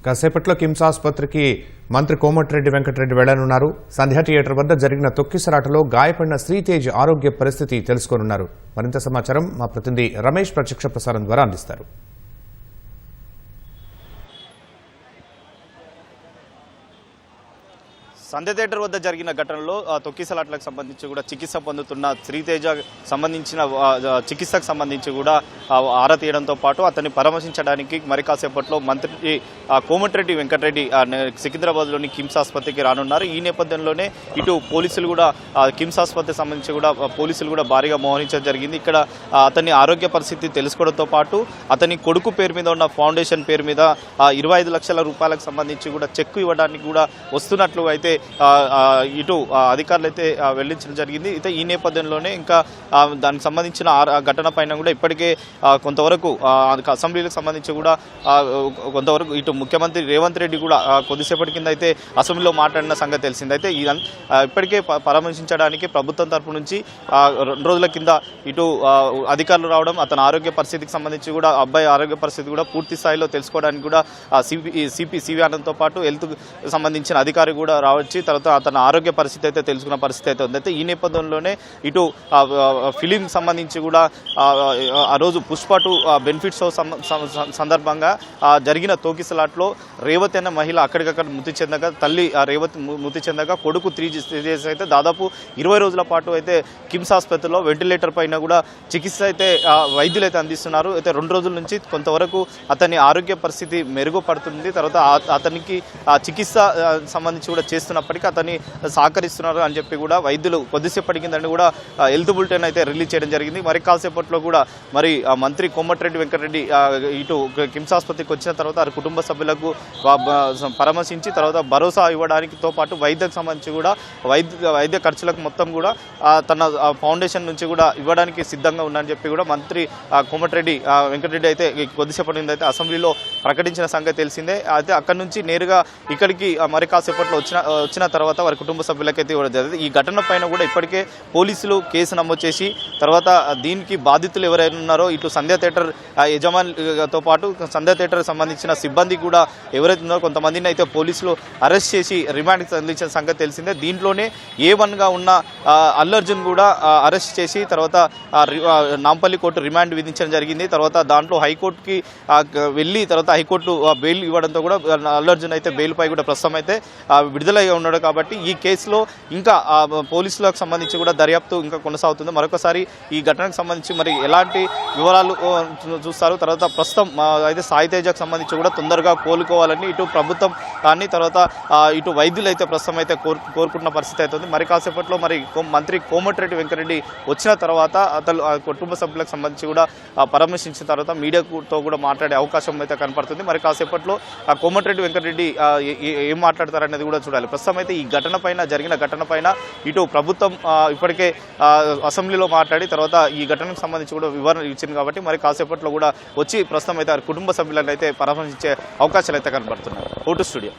కాసేపట్లో కిమ్స్ ఆసుపత్రికి మంత్రి కోమటిరెడ్డి వెంకటరెడ్డి వెళ్లనున్నారు. సంధ్యా థియేటర్ వద్ద జరిగిన తొక్కిసలాటలో గాయపడిన శ్రీతేజ్ ఆరోగ్య పరిస్థితి తెలుసుకోనున్నారు. మరింత సమాచారం మా ప్రతినిధి రమేష్ ప్రత్యక్ష ప్రసారం ద్వారా అందిస్తారు. సంధ్య థియేటర్ వద్ద జరిగిన ఘటనలో తొక్కిసలాట్లకు సంబంధించి కూడా చికిత్స పొందుతున్న శ్రీతేజ సంబంధించిన చికిత్సకు సంబంధించి కూడా ఆరా తీయడంతో పాటు అతన్ని పరామర్శించడానికి మరి కాసేపట్లో మంత్రి కోమటిరెడ్డి వెంకటరెడ్డి సికింద్రాబాద్లోని కిమ్స్ ఆసుపత్రికి రానున్నారు. ఈ నేపథ్యంలోనే ఇటు పోలీసులు కూడా కిమ్స్ ఆసుపత్రికి సంబంధించి కూడా పోలీసులు కూడా భారీగా మోహరించడం జరిగింది. ఇక్కడ అతని ఆరోగ్య పరిస్థితి తెలుసుకోవడంతో పాటు అతని కొడుకు పేరు మీద ఉన్న ఫౌండేషన్ పేరు మీద 25 లక్షల రూపాయలకు సంబంధించి కూడా చెక్కు ఇవ్వడానికి కూడా వస్తున్నట్లు అయితే ఇటు అధికారులు అయితే వెళ్లించడం జరిగింది. అయితే ఈ నేపథ్యంలోనే ఇంకా దానికి సంబంధించిన ఘటన పైన కూడా ఇప్పటికే కొంతవరకు అసెంబ్లీలకు సంబంధించి కూడా కొంతవరకు ఇటు ముఖ్యమంత్రి రేవంత్ రెడ్డి కూడా కొద్దిసేపటి కింద అయితే అసెంబ్లీలో మాట్లాడిన సంగతి తెలిసింది. అయితే ఇప్పటికే పరామర్శించడానికి ప్రభుత్వం తరపు నుంచి 2 రోజుల కింద ఇటు అధికారులు రావడం, అతని ఆరోగ్య పరిస్థితికి సంబంధించి కూడా అబ్బాయి ఆరోగ్య పరిస్థితి కూడా పూర్తి స్థాయిలో తెలుసుకోవడానికి కూడా సిపి ఆనంద్తో పాటు హెల్త్ సంబంధించిన అధికారి కూడా రావచ్చు. తర్వాత అతని ఆరోగ్య పరిస్థితి అయితే తెలుసుకున్న పరిస్థితి అయితే ఉంది. అయితే ఈ నేపథ్యంలోనే ఇటు ఫిలిం సంబంధించి కూడా ఆ రోజు పుష్ప 2 బెనిఫిట్ షో సందర్భంగా జరిగిన తోకిసలాట్లో రేవతి అనే మహిళ అక్కడికక్కడ మృతి చెందగా, తల్లి రేవతి మృతి చెందగా, కొడుకు 3 డేస్ అయితే దాదాపు 20 రోజుల పాటు అయితే కిమ్స్ ఆసుపత్రిలో వెంటిలేటర్ పైన కూడా చికిత్స అయితే వైద్యులు అయితే అందిస్తున్నారు. అయితే 2 రోజుల నుంచి కొంతవరకు అతని ఆరోగ్య పరిస్థితి మెరుగుపడుతుంది. తర్వాత అతనికి చికిత్స సంబంధించి కూడా చేస్తున్నప్పటికీ అతన్ని సహకరిస్తున్నారు అని చెప్పి కూడా వైద్యులు కొద్దిసేపటి కింద కూడా హెల్త్ బులెటిన్ అయితే రిలీజ్ చేయడం జరిగింది. మరి కాసేపట్లో కూడా మరి మంత్రి కోమటిరెడ్డి వెంకటరెడ్డి ఇటు కిమ్స్ ఆసుపత్రికి వచ్చిన తర్వాత వారి కుటుంబ సభ్యులకు పరామర్శించి తర్వాత భరోసా ఇవ్వడానికితో పాటు వైద్యకు సంబంధించి కూడా వైద్య ఖర్చులకు మొత్తం కూడా తన ఫౌండేషన్ నుంచి కూడా ఇవ్వడానికి సిద్ధంగా ఉన్నారని చెప్పి కూడా మంత్రి కోమటిరెడ్డి వెంకటరెడ్డి అయితే కొద్దిసేపటి నుంచి అయితే అసెంబ్లీలో ప్రకటించిన సంగతి తెలిసిందే. అయితే అక్కడి నుంచి నేరుగా ఇక్కడికి మరి కాసేపట్లో వచ్చిన తర్వాత వారి కుటుంబ సభ్యులకైతే ఇవ్వడం జరిగింది. ఈ ఘటన పైన కూడా ఇప్పటికే పోలీసులు కేసు నమోదు చేసి తర్వాత దీనికి బాధితులు ఎవరైనా ఉన్నారో ఇటు సంధ్యా థియేటర్ యజమానితో పాటు సంధ్యా థియేటర్ సంబంధించిన సిబ్బంది కూడా ఎవరైతే ఉన్నారో కొంతమందిని అయితే పోలీసులు అరెస్ట్ చేసి రిమాండ్కి అందించిన సంగతి తెలిసిందే. దీంట్లోనే A1గా ఉన్న అల్లు అర్జున్ కూడా అరెస్ట్ చేసి తర్వాత నాంపల్లి కోర్టు రిమాండ్ విధించడం జరిగింది. తర్వాత దాంట్లో హైకోర్టుకి వెళ్ళి తర్వాత హైకోర్టు బెయిల్ ఇవ్వడంతో కూడా అల్లు అర్జున్ అయితే బెయిల్పై కూడా ప్రస్తుతం అయితే విడుదలై ఉన్నాడు. కాబట్టి ఈ కేసులో ఇంకా పోలీసులకు సంబంధించి కూడా దర్యాప్తు ఇంకా కొనసాగుతుంది. మరొకసారి ఈ ఘటనకు సంబంధించి మరి ఎలాంటి వివరాలు చూస్తారు, తర్వాత ప్రస్తుతం అయితే శ్రీతేజకు సంబంధించి కూడా తొందరగా కోలుకోవాలని ఇటు ప్రభుత్వం కానీ తర్వాత ఇటు వైద్యులు అయితే ప్రస్తుతం అయితే కోరుకుంటున్న పరిస్థితి అవుతుంది. మరి కాసేపట్లో మరి మంత్రి కోమటిరెడ్డి వెంకటరెడ్డి వచ్చిన తర్వాత అతను కుటుంబ సభ్యులకు సంబంధించి కూడా పరామర్శించిన తర్వాత మీడియాతో కూడా మాట్లాడే అవకాశం అయితే కనపడుతుంది. మరి కాసేపట్లో కోమటిరెడ్డి వెంకటరెడ్డి ఏం మాట్లాడతారనేది కూడా చూడాలి. ప్రస్తుతం అయితే ఈ జరిగిన ఘటన పైన ఇటు ప్రభుత్వం ఇప్పటికే అసెంబ్లీలో మాట్లాడి తర్వాత ఈ ఘటనకు సంబంధించి కూడా వివరణ ఇచ్చింది. కాబట్టి మరి కాసేపట్లో కూడా వచ్చి ప్రస్తుతం అయితే కుటుంబ సభ్యులను అయితే పరామర్శించే అవకాశాలు అయితే కనబడుతున్నాయి. Vote studio.